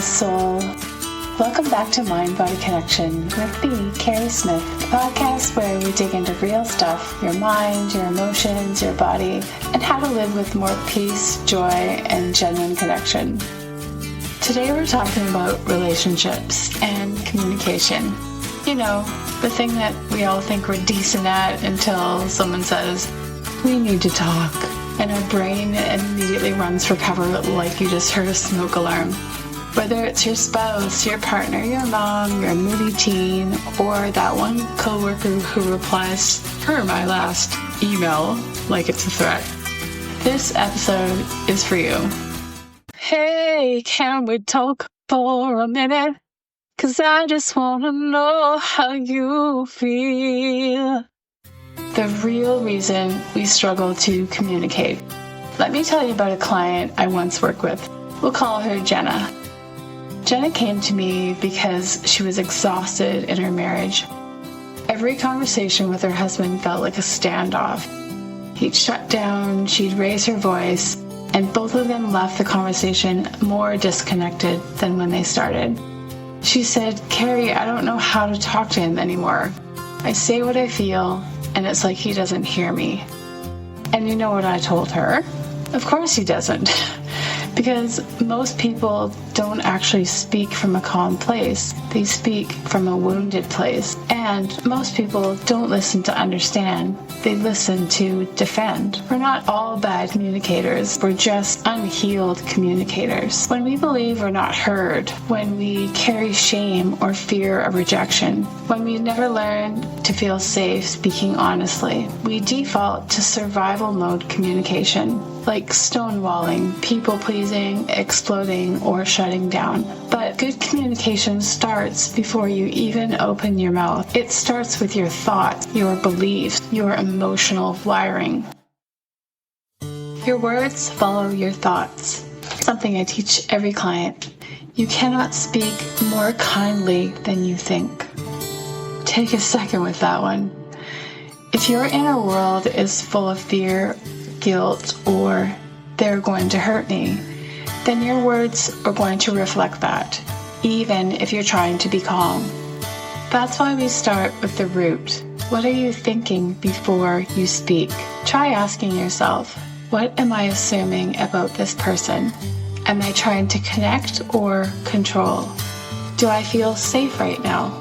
soul. Welcome back to MindBody Connection with me, Karey Smith, the podcast where we dig into real stuff, your mind, your emotions, your body, and how to live with more peace, joy, and genuine connection. Today we're talking about relationships and communication. You know, the thing that we all think we're decent at until someone says, we need to talk. And our brain immediately runs for cover like you just heard a smoke alarm. Whether it's your spouse, your partner, your mom, your moody teen, or that one coworker who replies, per my last email, like it's a threat. This episode is for you. Hey, can we talk for a minute? 'Cause I just want to know how you feel. The real reason we struggle to communicate. Let me tell you about a client I once worked with. We'll call her Jenna. Jenna came to me because she was exhausted in her marriage. Every conversation with her husband felt like a standoff. He'd shut down, she'd raise her voice, and both of them left the conversation more disconnected than when they started. She said, Karey, I don't know how to talk to him anymore. I say what I feel, and it's like he doesn't hear me. And you know what I told her? Of course he doesn't. Because most people don't actually speak from a calm place. They speak from a wounded place. And most people don't listen to understand. They listen to defend. We're not all bad communicators. We're just unhealed communicators. When we believe we're not heard, when we carry shame or fear of rejection, when we never learn to feel safe speaking honestly, we default to survival mode communication, like stonewalling, people-pleasing, exploding, or shutting down. But good communication starts before you even open your mouth. It starts with your thoughts, your beliefs, your emotional wiring. Your words follow your thoughts. Something I teach every client. You cannot speak more kindly than you think. Take a second with that one. If your inner world is full of fear, guilt, or they're going to hurt me, then your words are going to reflect that, even if you're trying to be calm. That's why we start with the root. What are you thinking before you speak? Try asking yourself, what am I assuming about this person? Am I trying to connect or control? Do I feel safe right now?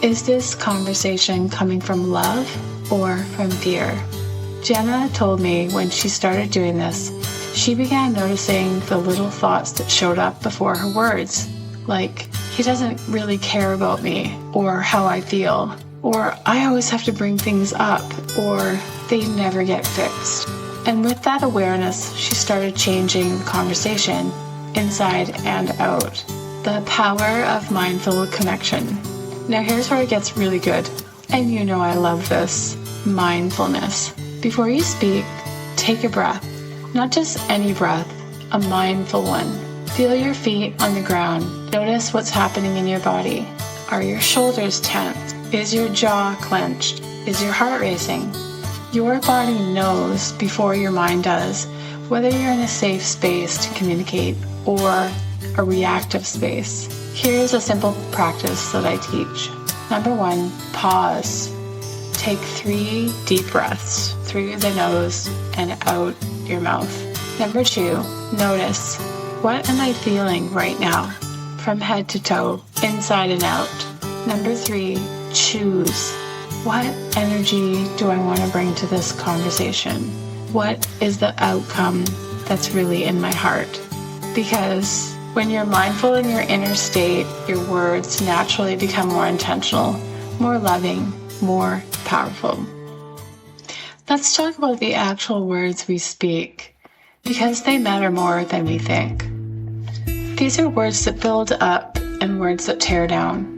Is this conversation coming from love or from fear? Jenna told me when she started doing this, she began noticing the little thoughts that showed up before her words, like, he doesn't really care about me, or how I feel, or I always have to bring things up, or they never get fixed. And with that awareness, she started changing the conversation, inside and out. The power of mindful connection. Now here's where it gets really good, and you know I love this, mindfulness. Before you speak, take a breath. Not just any breath, a mindful one. Feel your feet on the ground. Notice what's happening in your body. Are your shoulders tense? Is your jaw clenched? Is your heart racing? Your body knows before your mind does whether you're in a safe space to communicate or a reactive space. Here's a simple practice that I teach. Number 1, pause. Take 3 deep breaths through the nose and out your mouth. Number 2, notice, what am I feeling right now? From head to toe, inside and out. Number 3, choose. What energy do I want to bring to this conversation? What is the outcome that's really in my heart? Because when you're mindful in your inner state, your words naturally become more intentional, more loving, more powerful. Let's talk about the actual words we speak, because they matter more than we think. These are words that build up and words that tear down.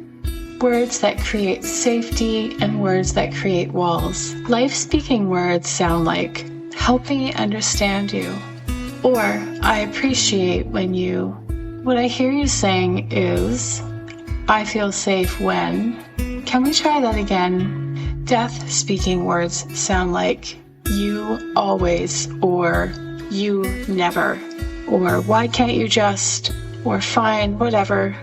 Words that create safety and words that create walls. Life-speaking words sound like, help me understand you, or I appreciate when you. What I hear you saying is, I feel safe when. Can we try that again? Death-speaking words sound like, you always, or you never, or why can't you just, or fine, whatever,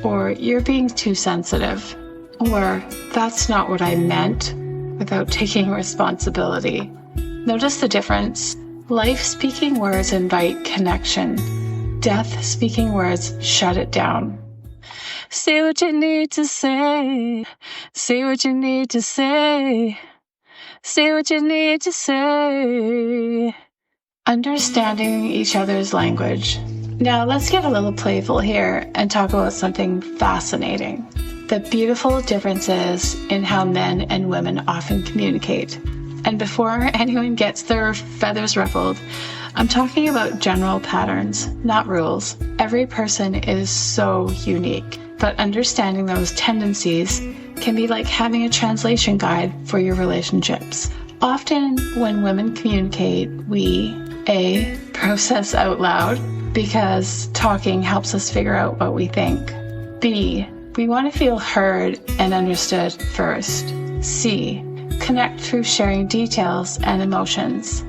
or you're being too sensitive, or that's not what I meant, without taking responsibility. Notice the difference. Life-speaking words invite connection. Death-speaking words shut it down. Say what you need to say. Say what you need to say. Say what you need to say. Understanding each other's language. Now let's get a little playful here and talk about something fascinating. The beautiful differences in how men and women often communicate. And before anyone gets their feathers ruffled, I'm talking about general patterns, not rules. Every person is so unique, but understanding those tendencies can be like having a translation guide for your relationships. Often when women communicate, we A, process out loud because talking helps us figure out what we think. B, we want to feel heard and understood first. C, connect through sharing details and emotions.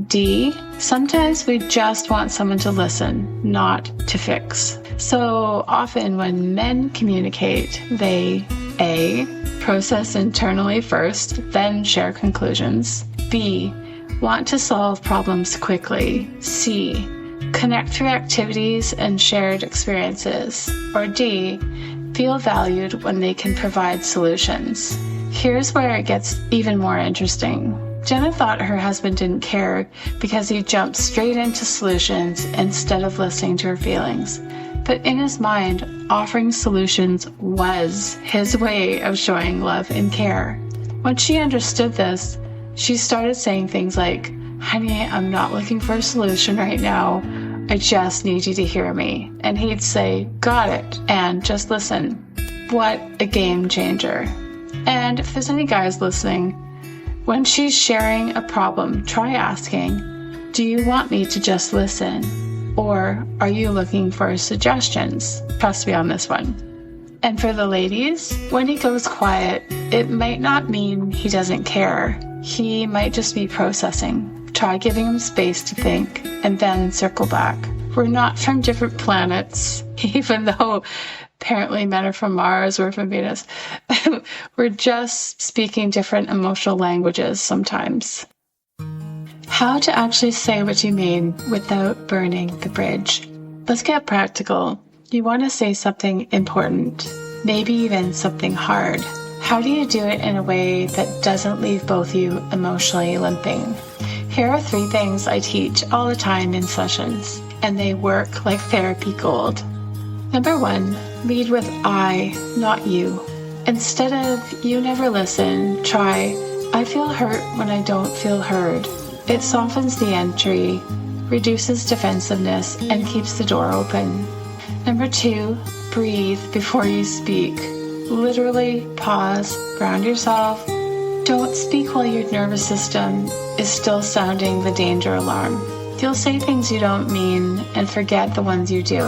D, sometimes we just want someone to listen, not to fix. So often when men communicate, they A, process internally first, then share conclusions. B, want to solve problems quickly. C, connect through activities and shared experiences. Or D, feel valued when they can provide solutions. Here's where it gets even more interesting. Jenna thought her husband didn't care because he jumped straight into solutions instead of listening to her feelings. But in his mind, offering solutions was his way of showing love and care. Once she understood this, she started saying things like, "Honey, I'm not looking for a solution right now. I just need you to hear me." And he'd say, "Got it," and just listen. What a game changer. And if there's any guys listening, when she's sharing a problem, try asking, "Do you want me to just listen? Or are you looking for suggestions?" Trust me on this one. And for the ladies, when he goes quiet, it might not mean he doesn't care. He might just be processing. Try giving him space to think and then circle back. We're not from different planets, even though apparently men are from Mars, we're from Venus. We're just speaking different emotional languages sometimes. How to actually say what you mean without burning the bridge. Let's get practical. You want to say something important, maybe even something hard. How do you do it in a way that doesn't leave both you emotionally limping? Here are 3 things I teach all the time in sessions, and they work like therapy gold. Number 1, lead with I, not you. Instead of "you never listen," try "I feel hurt when I don't feel heard." It softens the entry, reduces defensiveness, and keeps the door open. Number 2, breathe before you speak. Literally pause, ground yourself. Don't speak while your nervous system is still sounding the danger alarm. You'll say things you don't mean and forget the ones you do.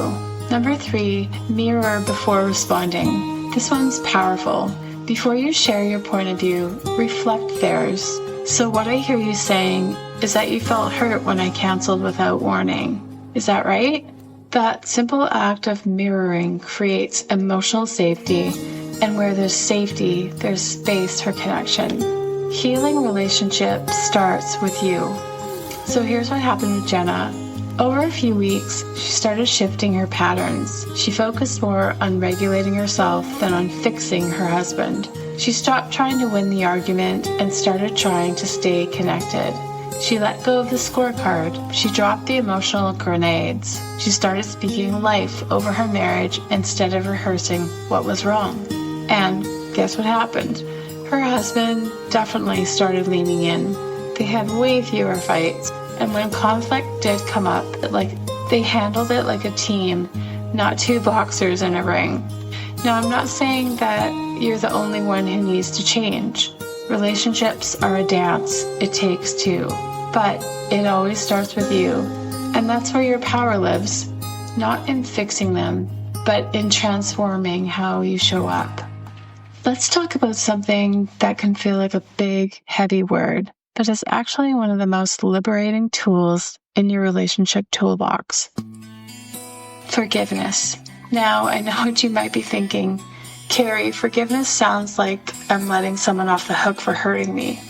Number 3, mirror before responding. This one's powerful. Before you share your point of view, reflect theirs. So what I hear you saying is that you felt hurt when I canceled without warning. Is that right? That simple act of mirroring creates emotional safety, and where there's safety, there's space for connection. Healing relationships starts with you. So here's what happened with Jenna. Over a few weeks, she started shifting her patterns. She focused more on regulating herself than on fixing her husband. She stopped trying to win the argument and started trying to stay connected. She let go of the scorecard. She dropped the emotional grenades. She started speaking life over her marriage instead of rehearsing what was wrong. And guess what happened? Her husband definitely started leaning in. They had way fewer fights. And when conflict did come up, they handled it like a team, not 2 boxers in a ring. Now, I'm not saying that you're the only one who needs to change. Relationships are a dance. It takes 2. But it always starts with you. And that's where your power lives. Not in fixing them, but in transforming how you show up. Let's talk about something that can feel like a big, heavy word, but is actually one of the most liberating tools in your relationship toolbox. Forgiveness. Now, I know what you might be thinking. Karey, forgiveness sounds like I'm letting someone off the hook for hurting me.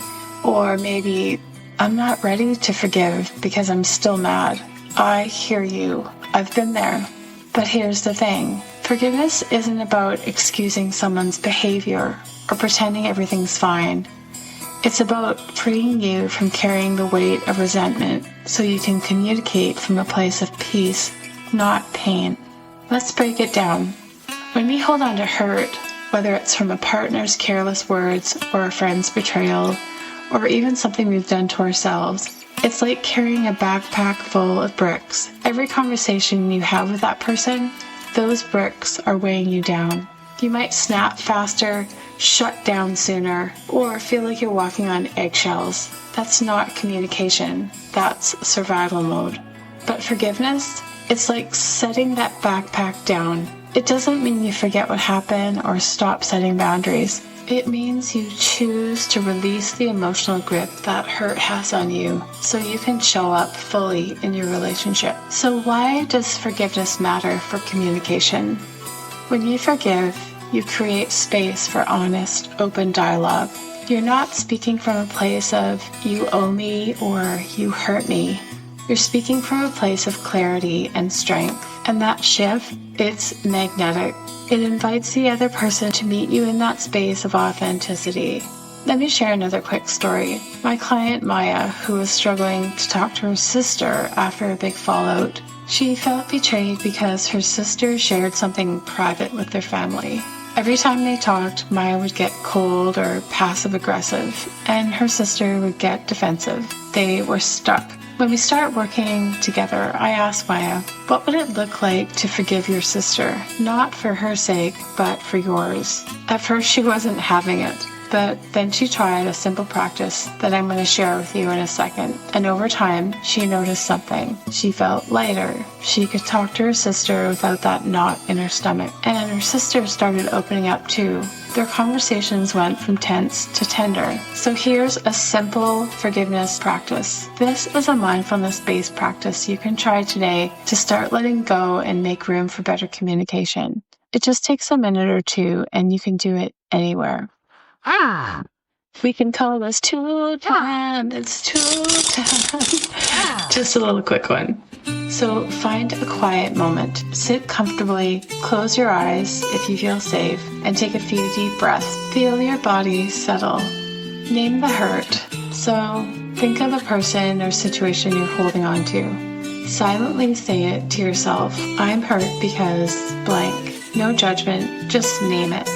Or maybe I'm not ready to forgive because I'm still mad. I hear you. I've been there. But here's the thing. Forgiveness isn't about excusing someone's behavior or pretending everything's fine. It's about freeing you from carrying the weight of resentment so you can communicate from a place of peace, not pain. Let's break it down. When we hold on to hurt, whether it's from a partner's careless words or a friend's betrayal, or even something we've done to ourselves, it's like carrying a backpack full of bricks. Every conversation you have with that person, those bricks are weighing you down. You might snap faster, shut down sooner, or feel like you're walking on eggshells. That's not communication. That's survival mode. But forgiveness, it's like setting that backpack down. It doesn't mean you forget what happened or stop setting boundaries. It means you choose to release the emotional grip that hurt has on you so you can show up fully in your relationship. So why does forgiveness matter for communication? When you forgive, you create space for honest, open dialogue. You're not speaking from a place of you owe me or you hurt me. You're speaking from a place of clarity and strength. And that shift, it's magnetic. It invites the other person to meet you in that space of authenticity. Let me share another quick story. My client Maya, who was struggling to talk to her sister after a big fallout, she felt betrayed because her sister shared something private with their family. Every time they talked, Maya would get cold or passive-aggressive, and her sister would get defensive. They were stuck. When we start working together, I asked Maya, what would it look like to forgive your sister? Not for her sake, but for yours. At first, she wasn't having it. But then she tried a simple practice that I'm going to share with you in a second. And over time, she noticed something. She felt lighter. She could talk to her sister without that knot in her stomach. And her sister started opening up too. Their conversations went from tense to tender. So here's a simple forgiveness practice. This is a mindfulness-based practice you can try today to start letting go and make room for better communication. It just takes a minute or two, and you can do it anywhere. We can call this tool time. It's tool time. Just a little quick one. So find a quiet moment. Sit comfortably, close your eyes if you feel safe, and take a few deep breaths. Feel your body settle. Name the hurt. So think of a person or situation you're holding on to. Silently say it to yourself. I'm hurt because blank. No judgment, just name it.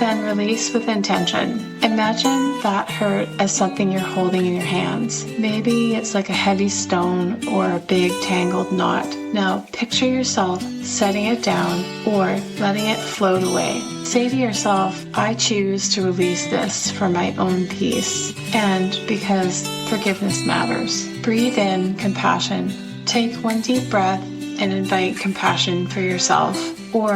Then release with intention. Imagine that hurt as something you're holding in your hands. Maybe it's like a heavy stone or a big tangled knot. Now picture yourself setting it down or letting it float away. Say to yourself, I choose to release this for my own peace and because forgiveness matters. Breathe in compassion. Take one deep breath and invite compassion for yourself or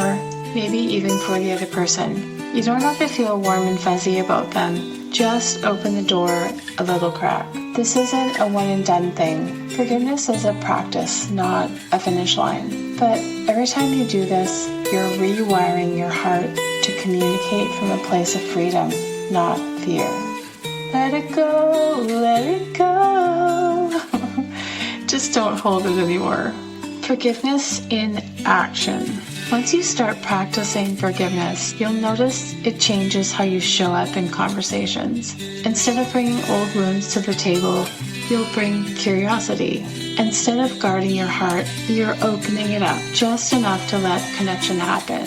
maybe even for the other person. You don't have to feel warm and fuzzy about them. Just open the door a little crack. This isn't a one and done thing. Forgiveness is a practice, not a finish line. But every time you do this, you're rewiring your heart to communicate from a place of freedom, not fear. Let it go, let it go. Just don't hold it anymore. Forgiveness in action. Once you start practicing forgiveness, you'll notice it changes how you show up in conversations. Instead of bringing old wounds to the table, you'll bring curiosity. Instead of guarding your heart, you're opening it up just enough to let connection happen.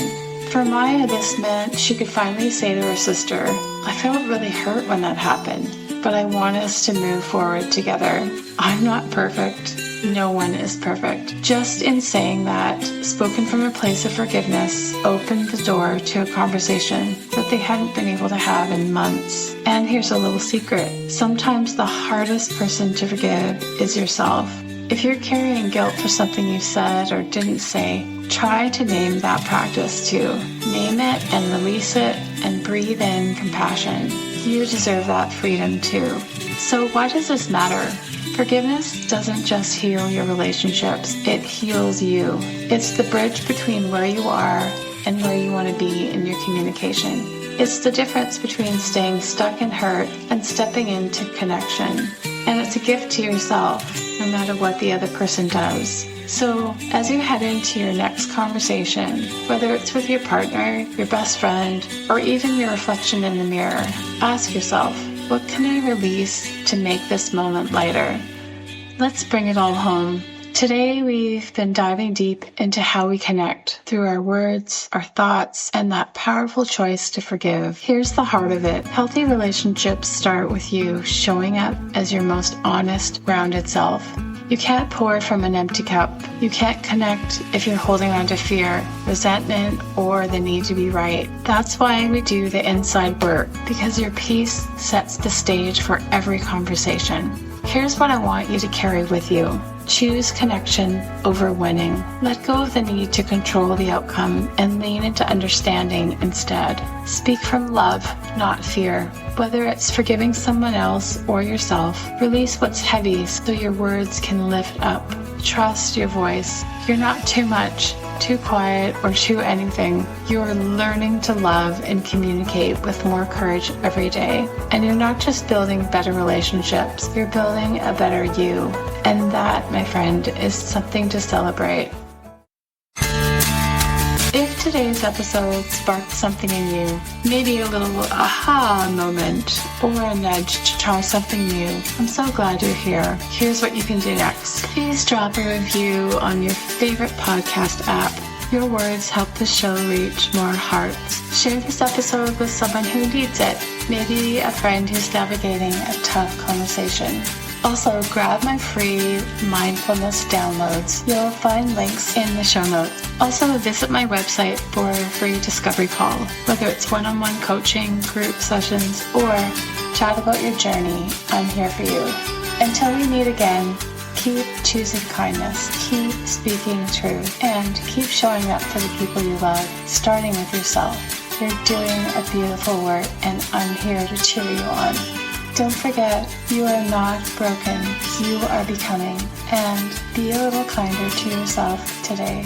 For Maya, this meant she could finally say to her sister, I felt really hurt when that happened, but I want us to move forward together. I'm not perfect. No one is perfect. Just in saying that, spoken from a place of forgiveness, opened the door to a conversation that they hadn't been able to have in months. And here's a little secret. Sometimes the hardest person to forgive is yourself. If you're carrying guilt for something you said or didn't say, try to name that practice too. Name it and release it and breathe in compassion. You deserve that freedom too. So why does this matter? Forgiveness doesn't just heal your relationships, it heals you. It's the bridge between where you are and where you want to be in your communication. It's the difference between staying stuck in hurt and stepping into connection. And it's a gift to yourself, no matter what the other person does. So, as you head into your next conversation, whether it's with your partner, your best friend, or even your reflection in the mirror, ask yourself, what can I release to make this moment lighter? Let's bring it all home. Today, we've been diving deep into how we connect through our words, our thoughts, and that powerful choice to forgive. Here's the heart of it. Healthy relationships start with you showing up as your most honest, grounded self. You can't pour from an empty cup. You can't connect if you're holding on to fear, resentment, or the need to be right. That's why we do the inside work, because your peace sets the stage for every conversation. Here's what I want you to carry with you. Choose connection over winning. Let go of the need to control the outcome and lean into understanding instead. Speak from love, not fear. Whether it's forgiving someone else or yourself, release what's heavy so your words can lift up. Trust your voice. You're not too much, too quiet, or too anything. You're learning to love and communicate with more courage every day. And you're not just building better relationships, you're building a better you. And that, my friend, is something to celebrate. If today's episode sparked something in you, maybe a little aha moment or a nudge to try something new, I'm so glad you're here. Here's what you can do next. Please drop a review on your favorite podcast app. Your words help the show reach more hearts. Share this episode with someone who needs it, maybe a friend who's navigating a tough conversation. Also, grab my free mindfulness downloads. You'll find links in the show notes. Also, visit my website for a free discovery call, whether it's one-on-one coaching, group sessions, or chat about your journey. I'm here for you. Until we meet again, keep choosing kindness, keep speaking truth, and keep showing up for the people you love, starting with yourself. You're doing a beautiful work, and I'm here to cheer you on. Don't forget, you are not broken. You are becoming. And be a little kinder to yourself today.